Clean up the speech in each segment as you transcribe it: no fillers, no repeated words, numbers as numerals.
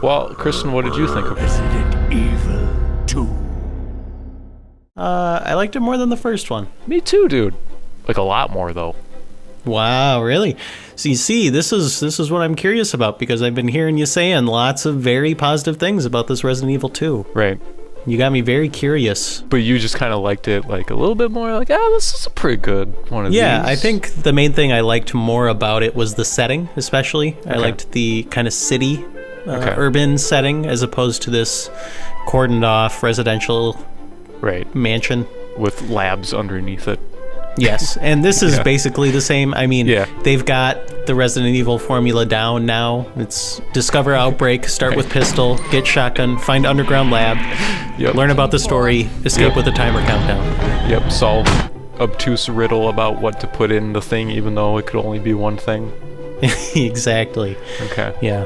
Well, Kristen, what did you think of it? Resident Evil 2. I liked it more than the first one. Me too, dude. Like a lot more, though. Wow, really? So you see, this is what I'm curious about, because I've been hearing you saying lots of very positive things about this Resident Evil 2. Right. You got me very curious. But you just kind of liked it like a little bit more, like, this is a pretty good one of these. Yeah, I think the main thing I liked more about it was the setting, especially. I liked the kind of city, urban setting, as opposed to this cordoned off residential mansion. With labs underneath it. Yes, and this is basically the same. I mean, they've got the Resident Evil formula down now. It's discover outbreak, start with pistol, get shotgun, find underground lab, learn about the story, escape with a timer countdown. Yep, solve obtuse riddle about what to put in the thing, even though it could only be one thing. Exactly. Okay. Yeah.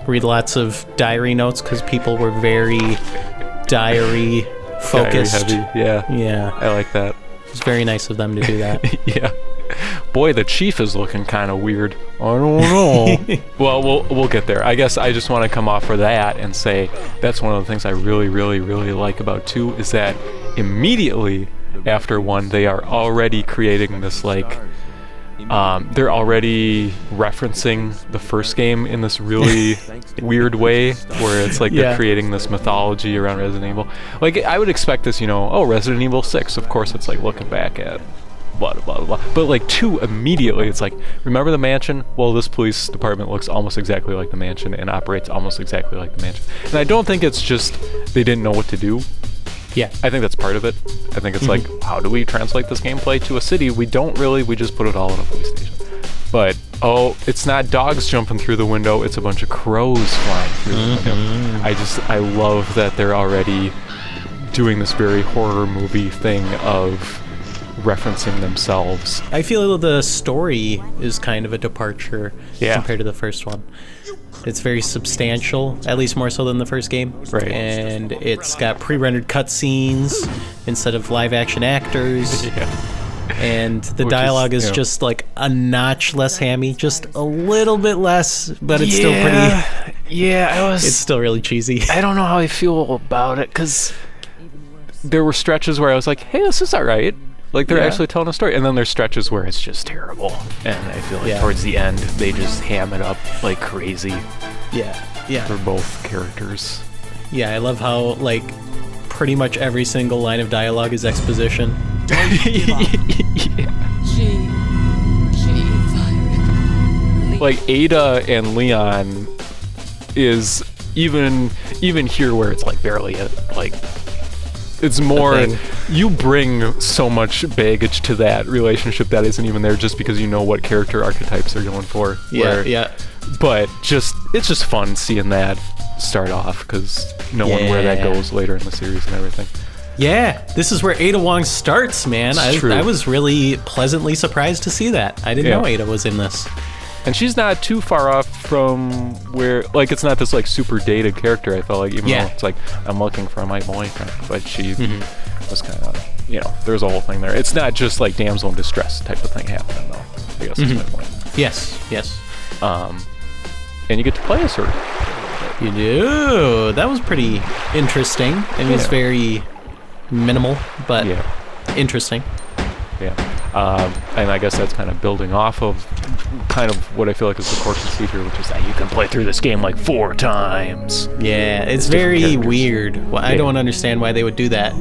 Read lots of diary notes, because people were very diary focused. Diary heavy. Yeah. I like that. It's very nice of them to do that. Yeah. Boy, the chief is looking kind of weird. I don't know. Well, we'll get there. I guess I just want to come off for that and say that's one of the things I really, really, really like about 2 is that immediately after 1, they are already creating this, like, they're already referencing the first game in this really weird way, where it's like they're creating this mythology around Resident Evil. Like, I would expect this, Resident Evil 6, of course it's like looking back at blah, blah, blah, blah. But like 2, immediately it's like, remember the mansion? Well, this police department looks almost exactly like the mansion and operates almost exactly like the mansion. And I don't think it's just they didn't know what to do. Yeah. I think that's part of it. I think it's like, how do we translate this gameplay to a city? We don't really. We just put it all in a police station. But, it's not dogs jumping through the window. It's a bunch of crows flying through the window. I love that they're already doing this very horror movie thing of referencing themselves. I feel the story is kind of a departure compared to the first one. It's very substantial, at least more so than the first game. Right. And it's got pre-rendered cutscenes instead of live-action actors. And the dialogue is just like a notch less hammy, just a little bit less, but it's still pretty... Yeah, it's still really cheesy. I don't know how I feel about it, because there were stretches where I was like, hey, this is all right. Like, they're actually telling a story. And then there's stretches where it's just terrible. And I feel like towards the end, they just ham it up like crazy. Yeah. For both characters. Yeah, I love how, like, pretty much every single line of dialogue is exposition. Like, Ada and Leon is even here where it's like barely it's more, you bring so much baggage to that relationship that isn't even there just because you know what character archetypes they're going for. But it's just fun seeing that start off, because knowing where that goes later in the series and everything. Yeah, this is where Ada Wong starts, man. I was really pleasantly surprised to see that. I didn't know Ada was in this. And she's not too far off from where, like, it's not this, like, super dated character, I felt like, even though it's like, I'm looking for my boyfriend, but she was kind of, there's a whole thing there. It's not just, like, damsel in distress type of thing happening, though, I guess is my point. Yes. And you get to play as her. You do. That was pretty interesting. I mean, it's very minimal, but interesting. And I guess that's kind of building off of kind of what I feel like is the core conceit here, which is that you can play through this game like 4 times. Yeah, it's very weird. Well, I don't understand why they would do that.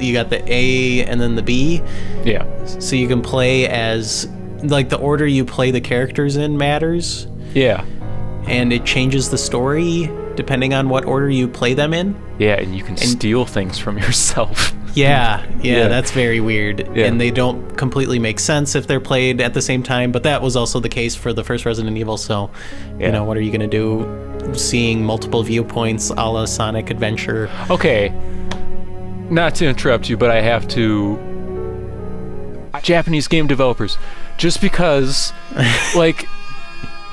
You got the A and then the B. Yeah. So you can play as, like, the order you play the characters in matters. Yeah. And it changes the story depending on what order you play them in. Yeah, and you can steal things from yourself. Yeah, that's very weird. Yeah. And they don't completely make sense if they're played at the same time, but that was also the case for the first Resident Evil, so, what are you going to do? Seeing multiple viewpoints a la Sonic Adventure. Okay, not to interrupt you, but I have to... Japanese game developers, just because, like...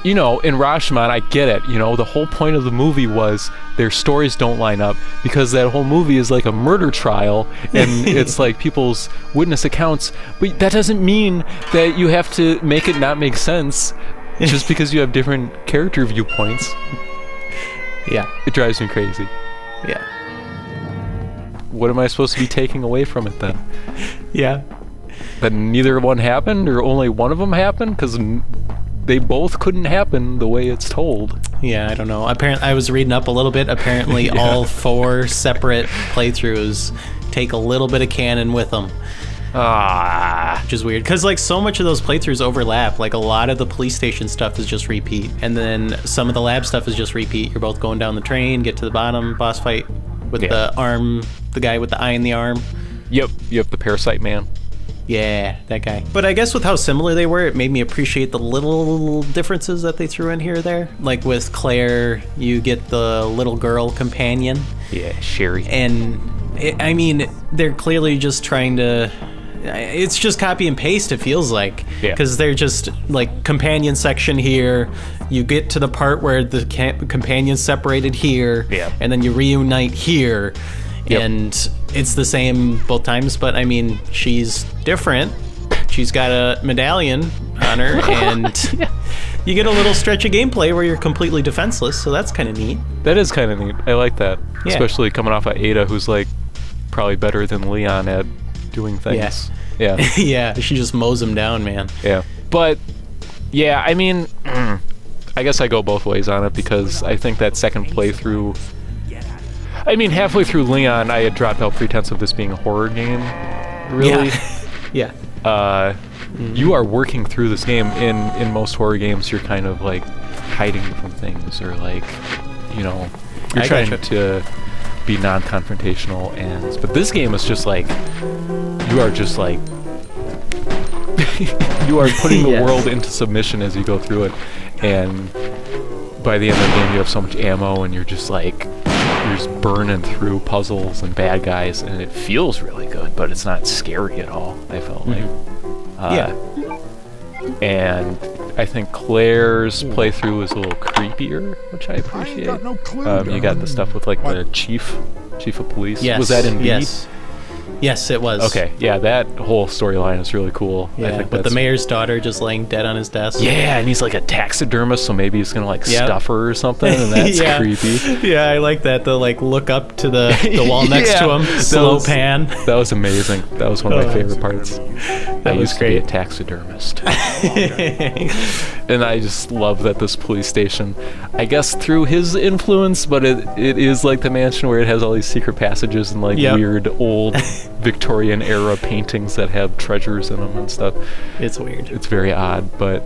in Rashomon, I get it. The whole point of the movie was their stories don't line up, because that whole movie is like a murder trial, and it's like people's witness accounts. But that doesn't mean that you have to make it not make sense just because you have different character viewpoints. Yeah. It drives me crazy. Yeah. What am I supposed to be taking away from it then? Yeah. That neither one happened, or only one of them happened? Because they both couldn't happen the way it's told. Yeah, I don't know. Apparently, I was reading up a little bit. Apparently, all 4 separate playthroughs take a little bit of canon with them. Which is weird, because like so much of those playthroughs overlap. Like a lot of the police station stuff is just repeat, and then some of the lab stuff is just repeat. You're both going down the train, get to the bottom, boss fight with the arm, the guy with the eye in the arm. Yep, the parasite man. Yeah, that guy. But I guess with how similar they were, it made me appreciate the little differences that they threw in here or there. Like with Claire, you get the little girl companion. Yeah, Sherry. And I mean, they're clearly just trying to... It's just copy and paste, it feels like. Yeah. Because they're just like companion section here. You get to the part where the companion's separated here. Yeah. And then you reunite here. Yep. And it's the same both times, but I mean, she's different. She's got a medallion on her, and you get a little stretch of gameplay where you're completely defenseless, so that's kind of neat. That is kind of neat. I like that. Yeah. Especially coming off of Ada, who's like probably better than Leon at doing things. Yeah. Yeah. Yeah, she just mows him down, man. Yeah. But, yeah, I mean, I guess I go both ways on it, because I think that second playthrough... I mean, halfway through Leon, I had dropped out pretense of this being a horror game, really. Yeah. You are working through this game. In most horror games, you're kind of, like, hiding from things, or, like, you know, you're trying to be non-confrontational, but this game is just, like, you are just, like, you are putting the world into submission as you go through it, and by the end of the game, you have so much ammo, and you're just, like... You're just burning through puzzles and bad guys, and it feels really good, but it's not scary at all, I felt like. And I think Claire's playthrough is a little creepier, which I appreciate. You got the stuff with, like, the chief of police. Yes. Was that in B? Yes, it was. Okay, yeah, that whole storyline is really cool. Yeah, I think with the mayor's daughter just laying dead on his desk. Yeah, and he's like a taxidermist, so maybe he's gonna like stuff her or something, and that's creepy. Yeah, I like that. They'll like look up to the wall next to him, slow pan. That was amazing. That was one of my favorite parts. That was used to be a taxidermist. And I just love that this police station, I guess through his influence, but it is like the mansion where it has all these secret passages and like weird old Victorian era paintings that have treasures in them and stuff. It's weird. It's very odd, but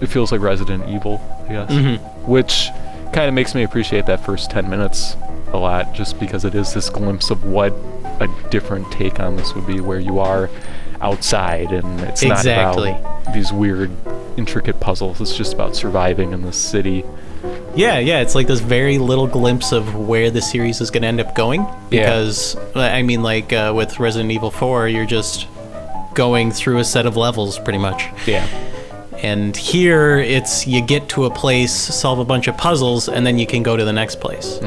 it feels like Resident Evil, I guess. Which kind of makes me appreciate that first 10 minutes a lot, just because it is this glimpse of what a different take on this would be, where you are outside and it's not about these weird intricate puzzles. It's just about surviving in this city. Yeah, it's like this very little glimpse of where the series is going to end up going. Because, I mean, like with Resident Evil 4, you're just going through a set of levels, pretty much. Yeah. And here, it's you get to a place, solve a bunch of puzzles, and then you can go to the next place.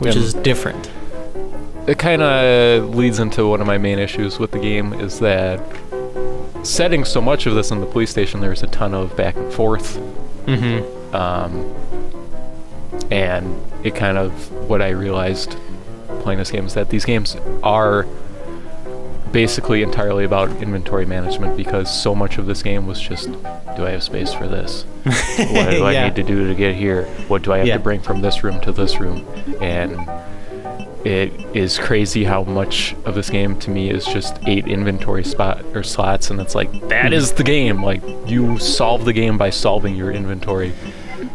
Which is different. It kind of leads into one of my main issues with the game, is that setting so much of this in the police station, there's a ton of back and forth. And it kind of, what I realized playing this game is that these games are basically entirely about inventory management, because so much of this game was just, do I have space for this? What do I need to do to get here? What do I have to bring from this room to this room? And it is crazy how much of this game to me is just 8 inventory slots, and it's like, that is the game. Like, you solve the game by solving your inventory.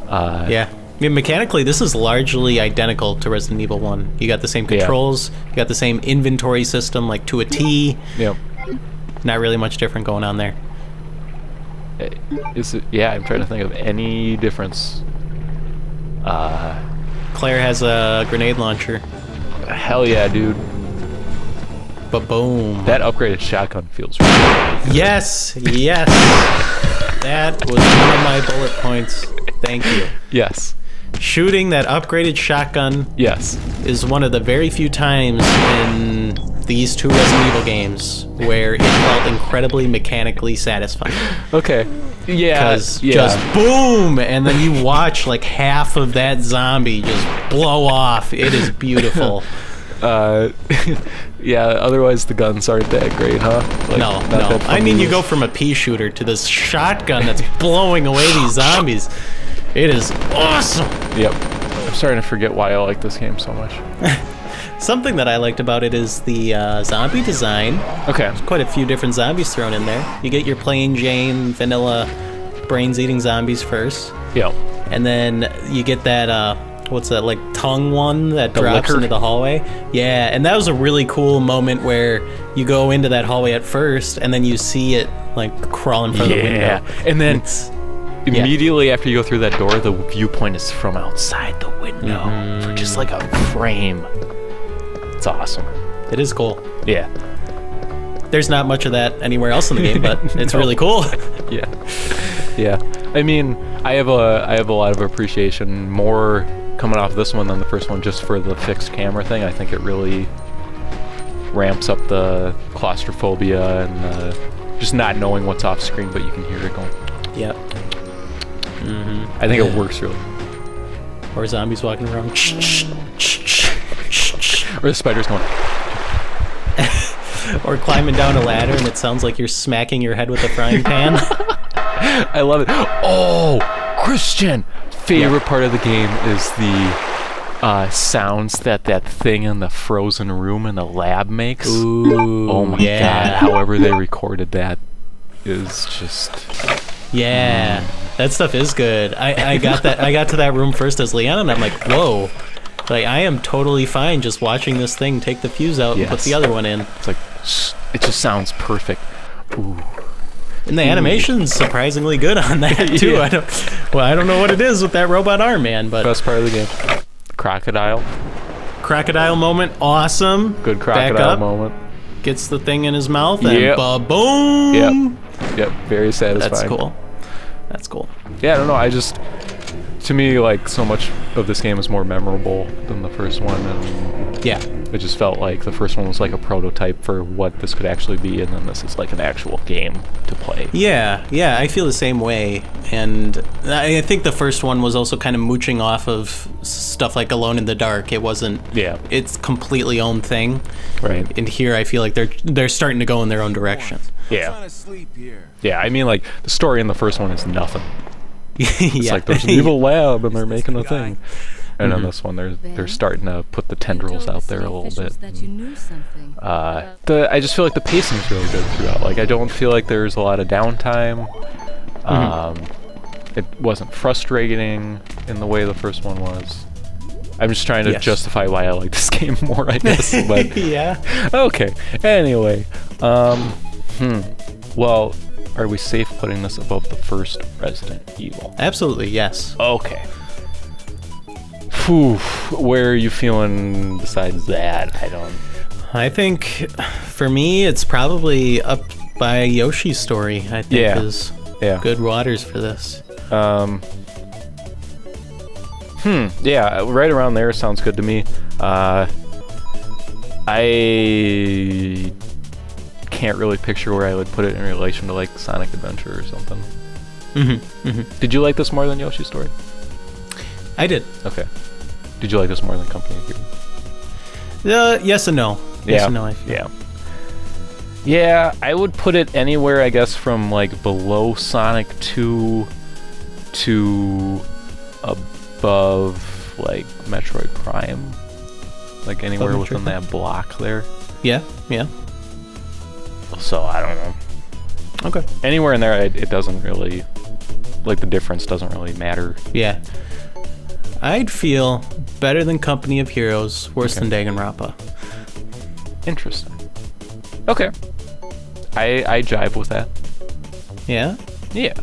I mean, mechanically, this is largely identical to Resident Evil 1. You got the same controls, you got the same inventory system, like to a T. Yep. Not really much different going on there. Is it? Yeah, I'm trying to think of any difference. Claire has a grenade launcher. Hell yeah, dude. Ba-boom. That upgraded shotgun feels really good. Yes. That was one of my bullet points. Thank you. Yes. Shooting that upgraded shotgun is one of the very few times in these 2 Resident Evil games where it felt incredibly mechanically satisfying. Okay. Yeah, just boom, and then you watch like half of that zombie just blow off. It is beautiful. Yeah, otherwise the guns aren't that great, huh? Like, no. I mean, you go from a pea shooter to this shotgun that's blowing away these zombies. It is awesome. Yep. I'm starting to forget why I like this game so much. Something that I liked about it is the zombie design. Okay. There's quite a few different zombies thrown in there. You get your plain Jane, vanilla, brains-eating zombies first. Yep. And then you get that, what's that, like tongue one that drops liquor? into the hallway? Yeah, and that was a really cool moment where you go into that hallway at first, and then you see it, like, crawling from the window. Yeah, and then immediately after you go through that door, the viewpoint is from outside the window for just like a frame. It's awesome. It is cool. Yeah. There's not much of that anywhere else in the game, but it's really cool. Yeah. I mean, I have a lot of appreciation more coming off this one than the first one, just for the fixed camera thing. I think it really ramps up the claustrophobia and just not knowing what's off screen, but you can hear it going. Yep. I think it works really. Or zombies walking around. Or the spider's going. Or climbing down a ladder and it sounds like you're smacking your head with a frying pan. I love it. Oh, Christian! Favorite part of the game is the sounds that thing in the frozen room in the lab makes. Ooh, oh my god! However they recorded that is just. Yeah, that stuff is good. I got that. I got to that room first as Leanna, and I'm like, whoa. Like, I am totally fine just watching this thing take the fuse out and put the other one in. It's like, it just sounds perfect. Ooh. And the animation's surprisingly good on that, too. Yeah. I don't know what it is with that robot arm, man, but... Best part of the game. Crocodile. Crocodile moment, awesome. Good crocodile moment. Gets the thing in his mouth and ba-boom! Yep, very satisfying. That's cool. Yeah, I don't know, to me, like, so much of this game is more memorable than the first one, and it just felt like the first one was like a prototype for what this could actually be, and then this is like an actual game to play. Yeah, I feel the same way, and I think the first one was also kind of mooching off of stuff like Alone in the Dark. It wasn't its completely own thing, right? And here I feel like they're starting to go in their own direction. Yeah, I mean, like, the story in the first one is nothing. It's like there's an evil lab and they're making a thing, and in this one they're starting to put the tendrils out there a little bit. I just feel like the pacing is really good throughout. Like, I don't feel like there's a lot of downtime. It wasn't frustrating in the way the first one was. I'm just trying to justify why I like this game more, I guess. But okay. Anyway, well. Are we safe putting this above the first Resident Evil? Absolutely, yes. Okay. Whew. Where are you feeling besides that? I think, for me, it's probably up by Yoshi's Story, I think, is good waters for this. Yeah, right around there sounds good to me. I can't really picture where I would put it in relation to like Sonic Adventure or something. Did you like this more than Yoshi's Story? I did. Okay. Did you like this more than Company of Heroes? Yes and no. Yes and no, I feel. Yeah, I would put it anywhere, I guess, from like below Sonic 2 to above like Metroid Prime. Like anywhere within that block there. Yeah. So I don't know. Okay. Anywhere in there, it doesn't really, like, the difference doesn't really matter. Yeah. I'd feel better than Company of Heroes, worse than Danganronpa. Interesting. Okay. I jive with that. Yeah? Yeah.